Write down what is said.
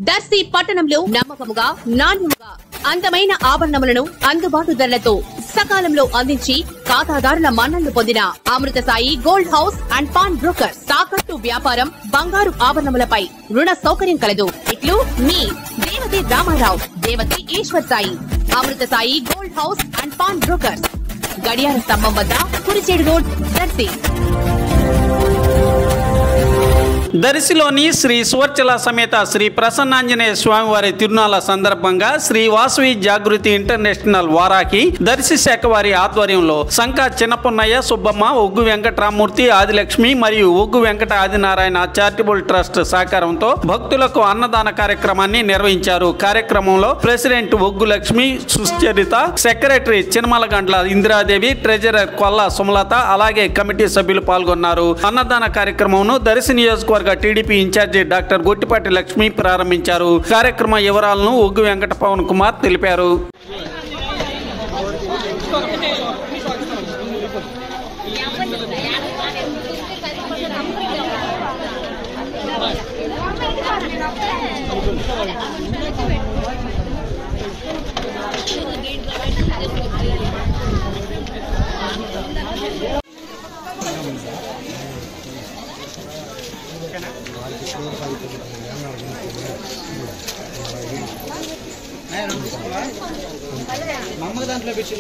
దర్శి పట్టణంలో నమ్మకముగా నాణ్యముగా అందమైన ఆభరణములను అందుబాటు ధరలతో సకాలంలో అందించి ఖాతాదారుల మన్ననలు పొందిన Amrutha Sai gold house and pawn broker. తాకట్టు వ్యాపారం, బంగారు ఆభరణములపై రుణ సౌకర్యం కలదు. ఇట్లు మీ Devathi Ramarao, Devathi Eswar Sai. Amrutha Sai gold house and pawn broker, గడియార స్తంభం వద్ద, కురిచేడు రోడ్, దర్శి. దర్శిలోని శ్రీ సువర్చల సమేత శ్రీ ప్రసన్నాంజనేయ స్వామివారి తిరునాళ్ల సందర్భంగా శ్రీ వాసవి జాగృతి ఇంటర్నేషనల్ వారాకి దర్శి శాఖ వారి ఆధ్వర్యంలో సంకా చిన్నపున్నయ్య, సుబ్బమ్మ, ఒగ్గు వెంకటరామూర్తి, ఆదిలక్ష్మి మరియు ఒగ్గు వెంకట ఆదినారాయణ చారిటబుల్ ట్రస్ట్ సహకారంతో భక్తులకు అన్నదాన కార్యక్రమాన్ని నిర్వహించారు. కార్యక్రమంలో ప్రెసిడెంట్ ఒగ్గు లక్ష్మి సుచరిత, సెక్రటరీ చినమలగండ్ల ఇందిరాదేవి, ట్రెజరర్ కొల్లా సుమలత, అలాగే కమిటీ సభ్యులు పాల్గొన్నారు. అన్నదాన కార్యక్రమంను దర్శి నియోజకవర్గ TDP incharge doctor Gottipati Lakshmi ప్రారంభించారు. కార్యక్రమ వివరాలను ఒగ్గు వెంకట పవన్ కుమార్ తెలిపారు. మమ్మ దాంట్లో పెట్టి